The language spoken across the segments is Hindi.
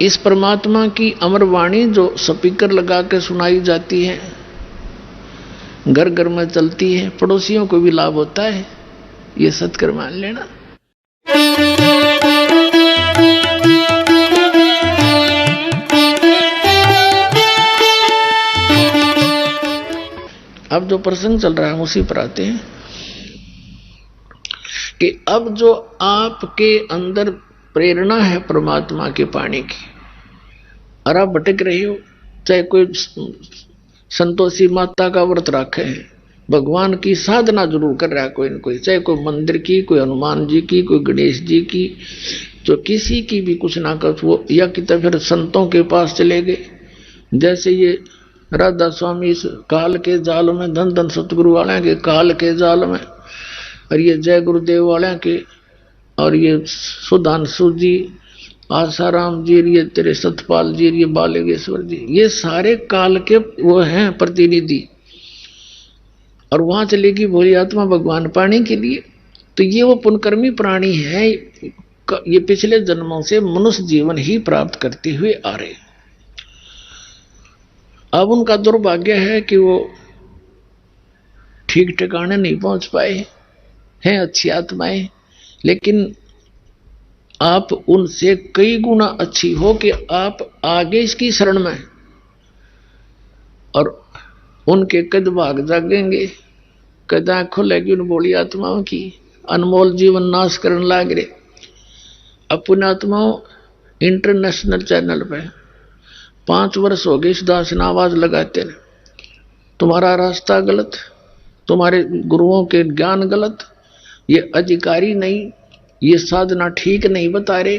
इस परमात्मा की अमर वाणी जो स्पीकर लगा के सुनाई जाती है, घर घर में चलती है, पड़ोसियों को भी लाभ होता है, ये सत्कर मान लेना। अब जो प्रसंग चल रहा है उसी पर आते हैं कि अब जो आपके अंदर प्रेरणा है परमात्मा के पाने की, और आप भटक रहे हो, चाहे कोई संतोषी माता का व्रत रखे है, भगवान की साधना जरूर कर रहा है कोई न कोई, चाहे कोई मंदिर की, कोई हनुमान जी की, कोई गणेश जी की, जो किसी की भी कुछ ना कर वो, या कि तो फिर संतों के पास चले गए, जैसे ये राधा स्वामी इस काल के जाल में, धन धन सतगुरु वाले के काल के जाल में, और ये जय गुरुदेव वाले के, और ये सुधांशु जी, आसाराम जी, ये तेरे सतपाल जी, ये बालेश्वर जी, ये सारे काल के वो हैं प्रतिनिधि, और वहां चलेगी भोली आत्मा भगवान पाने के लिए। तो ये वो पुण्यकर्मी प्राणी है, ये पिछले जन्मों से मनुष्य जीवन ही प्राप्त करते हुए आ रहे। अब उनका दुर्भाग्य है कि वो ठीक ठिकाने नहीं पहुंच पाए हैं, अच्छी आत्माएं, लेकिन आप उनसे कई गुना अच्छी हो कि आप आगे इसकी शरण में, और उनके कद भाग जागेंगे, कदा खुलेगी उन बोली आत्माओं की, अनमोल जीवन नाश करने लाग रहे। अब पुण्यात्माओं इंटरनेशनल चैनल पे 5 वर्ष हो गए इस दास ने आवाज लगाते रहे, तुम्हारा रास्ता गलत, तुम्हारे गुरुओं के ज्ञान गलत, ये अधिकारी नहीं, ये साधना ठीक नहीं बता रहे,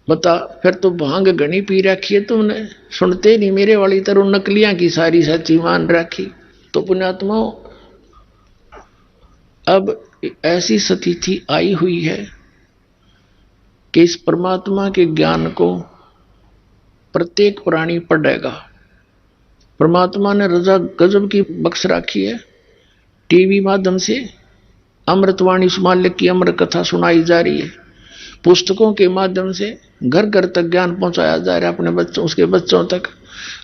बता फिर तो भांग घनी पी रखी है तुमने, सुनते नहीं मेरे वाली तरह नकलियां की सारी सच्ची मान रखी। तो पुण्यात्माओं अब ऐसी स्थिति आई हुई है कि इस परमात्मा के ज्ञान को प्रत्येक प्राणी पढ़ेगा। परमात्मा ने रजा गजब की बख्श रखी है, टीवी माध्यम से अमृतवाणी मालिक की अमर कथा सुनाई जा रही है, पुस्तकों के माध्यम से घर घर तक ज्ञान पहुंचाया जा रहा है अपने बच्चों, उसके बच्चों तक।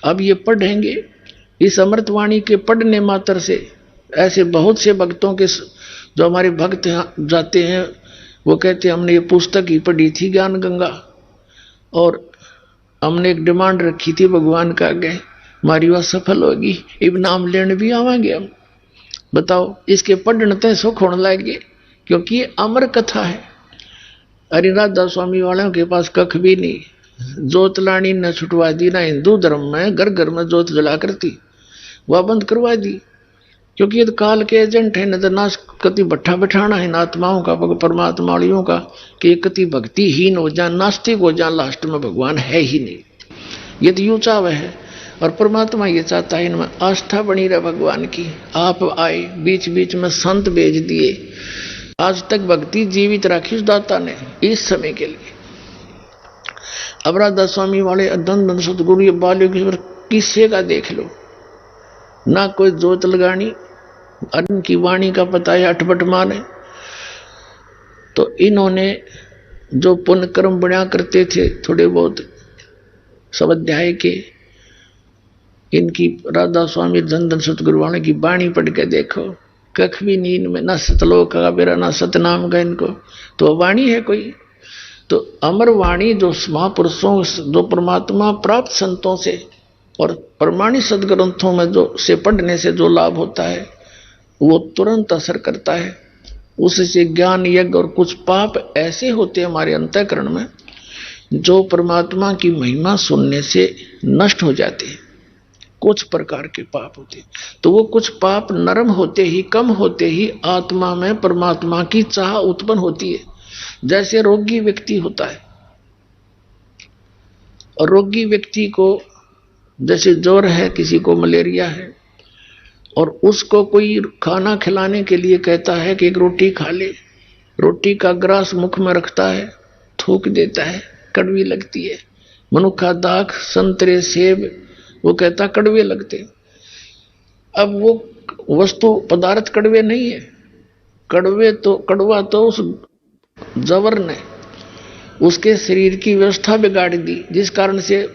अब ये पढ़ेंगे, इस अमृतवाणी के पढ़ने मात्र से ऐसे बहुत से भक्तों के, जो हमारे भक्त जाते हैं वो कहते हैं हमने ये पुस्तक ही पढ़ी थी ज्ञान गंगा, और हमने एक डिमांड रखी थी भगवान का आगे, हमारी वह सफल होगी, अब नाम लेने भी आवांगे हम। बताओ इसके पढ़ने तय सुख होने लगे, क्योंकि ये अमर कथा है। अरे राधा स्वामी वालों के पास कख भी नहीं, जोत लानी न छुटवा दी ना, हिंदू धर्म में घर घर में जोत जला करती वह बंद करवा दी, क्योंकि ये काल के एजेंट है, न तो नाश कति भट्ठा बैठाना है आत्माओं का, परमात्मा वालियों का, कि कति भक्तिहीन हो जाए, नास्तिक हो जाए, लास्ट में भगवान है ही नहीं। ये तो यूं चाव है, और परमात्मा ये चाहता है इनमें आस्था बनी रहे भगवान की। आप आए, बीच बीच में संत भेज दिए, आज तक भक्ति जीवित रखी उस दाता ने इस समय के लिए। अब राधा स्वामी वाले धन धन सतगुरु ये बालेश्वर किस्से का देख लो, ना कोई जोत लगानी, अन्न की वाणी का पता है, अटपट माने। तो इन्होंने जो पुण्य कर्म बना करते थे थोड़े बहुत सब अध्याय के, इनकी राधा स्वामी धन धन सतगुरु वाले की वाणी पढ़ के देखो, कख भी नींद में ना सतलोक का बेरा ना सतनाम का इनको, तो वाणी है कोई। तो अमर वाणी जो महापुरुषों, जो परमात्मा प्राप्त संतों से और प्रमाणित सदग्रंथों में जो से पढ़ने से जो लाभ होता है वो तुरंत असर करता है, उससे ज्ञान यज्ञ और कुछ पाप ऐसे होते हैं हमारे अंतःकरण में जो परमात्मा की महिमा सुनने से नष्ट हो जाते हैं। कुछ प्रकार के पाप होते हैं, तो वो कुछ पाप नरम होते ही, कम होते ही आत्मा में परमात्मा की चाह उत्पन्न होती है। जैसे रोगी व्यक्ति होता है, और रोगी व्यक्ति को जैसे ज्वर है, किसी को मलेरिया है, और उसको कोई खाना खिलाने के लिए कहता है कि एक रोटी खा ले, रोटी का ग्रास मुख में रखता है, थूक देता है, कड़वी लगती है। मनुखा दाख, संतरे, सेब, वो कहता कड़वे लगते। अब वो वस्तु पदार्थ कड़वे नहीं है, कड़वा तो उस जवर ने, उसके शरीर की व्यवस्था बिगाड़ दी, जिस कारण से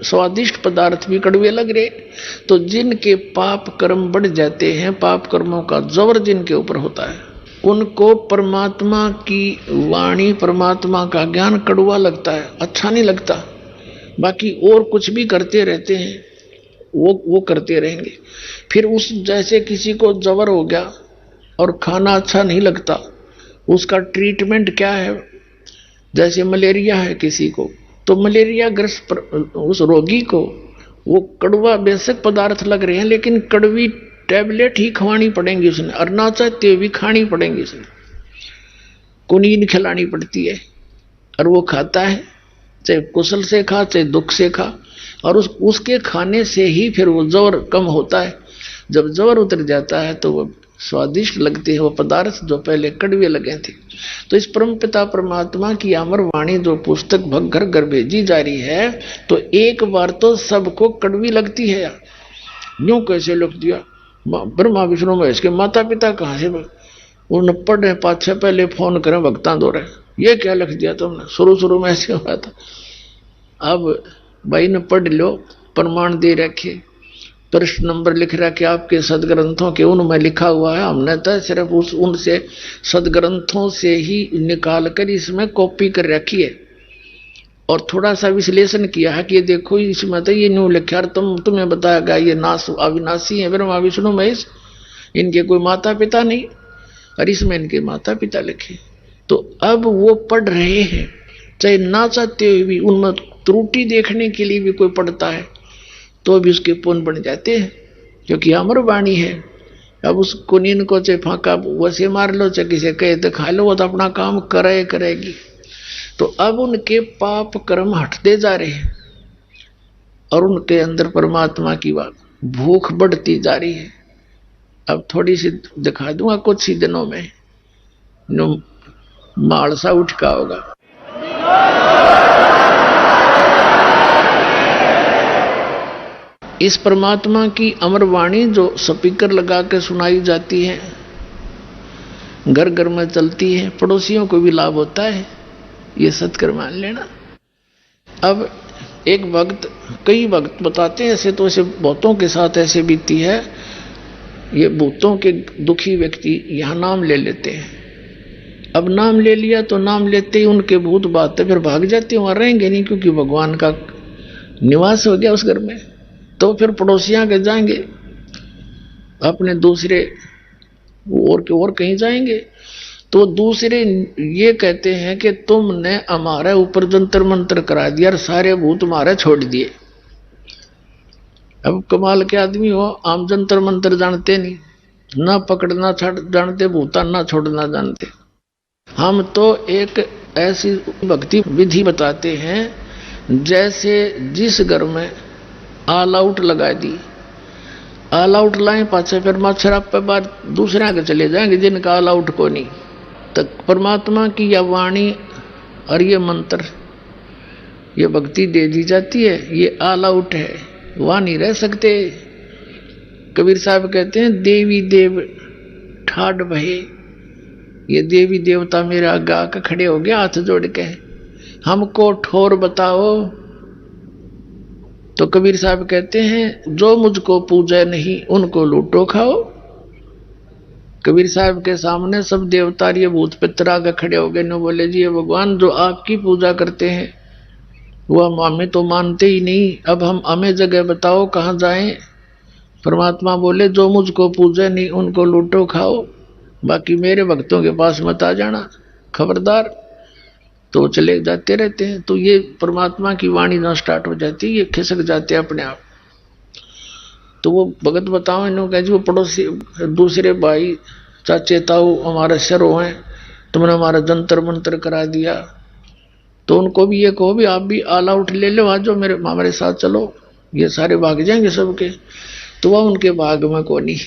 स्वादिष्ट पदार्थ भी कड़वे लग रहे। तो जिनके पाप कर्म बढ़ जाते हैं, पाप कर्मों का जोर जिनके ऊपर होता है, उनको परमात्मा की वाणी, परमात्मा का ज्ञान कड़वा लगता है, अच्छा नहीं लगता। बाकी और कुछ भी करते रहते हैं, वो करते रहेंगे। फिर उस जैसे किसी को जबर हो गया और खाना अच्छा नहीं लगता, उसका ट्रीटमेंट क्या है? जैसे मलेरिया है किसी को, तो मलेरिया ग्रस्त उस रोगी को वो कड़वा बेशक पदार्थ लग रहे हैं, लेकिन कड़वी टैबलेट ही खवानी पड़ेंगी उसने, और ना चाहते भी खानी पड़ेंगी उसने, कुनीन खिलानी पड़ती है। और वो खाता है, चाहे कुशल से खा चाहे दुख से खा, और उसके खाने से ही फिर वो जोर कम होता है। जब जोर उतर जाता है तो वो स्वादिष्ट लगते हैं वो पदार्थ जो पहले कड़वे लगे थे। तो इस परमपिता परमात्मा की अमर वाणी जो पुस्तक घर घर भेजी जा रही है, तो एक बार तो सबको कड़वी लगती है यार। यूं कैसे लिख दिया? ब्रह्मा विष्णु महेश के माता पिता कहाँ से उन पढ़े पाछे पहले फोन करें भक्ता दो रहे, ये क्या लिख दिया तुमने? शुरू में ऐसे हुआ था। अब भाई ने पढ़ लो, प्रमाण दे रखे, प्रश्न नंबर लिख रहा कि आपके सदग्रंथों के उनमें लिखा हुआ है। हमने तो सिर्फ उनसे सदग्रंथों से ही निकाल कर इसमें कॉपी कर रखी है और थोड़ा सा विश्लेषण किया है कि ये देखो इसमें तो ये न्यू लिखा, और तुम्हें बताया गया ये नाश अविनाशी है, ब्रह्मा विष्णु महेश, इनके कोई माता पिता नहीं, और इसमें इनके माता पिता लिखे। तो अब वो पढ़ रहे हैं, चाहे ना चाहते हुए भी, उनमें त्रुटि देखने के लिए भी कोई पढ़ता है तो भी उसके पुण्य बन जाते हैं, क्योंकि अमर वाणी है। अब उस कुनीन को चाहे फांका वैसे मार लो, चाहे किसे कहे तो खा लो, वो तो अपना काम करेगी। तो अब उनके पाप कर्म हटते जा रहे हैं और उनके अंदर परमात्मा की बात भूख बढ़ती जा रही है। अब थोड़ी सी दिखा दूंगा कुछ ही दिनों में, मालसा उठ का होगा। इस परमात्मा की अमर वाणी जो स्पीकर लगा के सुनाई जाती है, घर घर में चलती है, पड़ोसियों को भी लाभ होता है, ये सत्कर मान लेना। अब एक वक्त, कई वक्त बताते हैं ऐसे, तो ऐसे बहुतों के साथ ऐसे बीती है। ये भूतों के दुखी व्यक्ति यहाँ नाम ले लेते हैं। अब नाम ले लिया तो नाम लेते ही उनके भूत बातें फिर भाग जाती, वहां रहेंगे नहीं, क्योंकि भगवान का निवास हो गया उस घर में। तो फिर पड़ोसियां के जाएंगे अपने दूसरे और कहीं जाएंगे, तो दूसरे ये कहते हैं कि तुमने हमारे ऊपर जंतर मंत्र करा दिया और सारे भूत तुम्हारे छोड़ दिए। अब कमाल के आदमी हो, आम जंतर मंत्र जानते नहीं, ना पकड़ना जानते, भूता ना छोड़ना जानते। हम तो एक ऐसी भक्ति विधि बताते हैं, जैसे जिस घर में ऑल आउट लगा दी, ऑल आउट लाए पाछे फिर मच्छर आप पे बार दूसरे आगे चले जाएंगे जिनका ऑल आउट को नहीं। तो परमात्मा की यह वाणी और ये मंत्र, ये भक्ति दे दी जाती है, ये ऑल आउट है, वहां नहीं रह सकते। कबीर साहब कहते हैं देवी देव ठाड भये, ये देवी देवता मेरे आगे आकर खड़े हो गए हाथ जोड़ के, हमको ठोर बताओ। तो कबीर साहब कहते हैं जो मुझको पूजे नहीं उनको लूटो खाओ। कबीर साहब के सामने सब देवता ये भूत पितर आगे खड़े हो गए, न बोले जी भगवान जो आपकी पूजा करते हैं वो हमें तो मानते ही नहीं, अब हमें जगह बताओ कहाँ जाएं। परमात्मा बोले जो मुझको पूजे नहीं उनको लूटो खाओ, बाकी मेरे भक्तों के पास मत आ जाना, खबरदार। तो चले जाते रहते हैं। तो ये परमात्मा की वाणी ना स्टार्ट हो जाती है, ये खिसक जाते हैं अपने आप। तो वो भगत बताओ इन्होंने कहा जी वो पड़ोसी दूसरे भाई चाचे ताऊ हमारे शरो हैं, तुमने हमारा जंतर मंत्र करा दिया, तो उनको भी ये कहो भी आप भी ऑल आउट ले लो, आज जो हमारे साथ चलो, ये सारे भाग जाएंगे सबके। तो वह उनके भाग में को नहीं।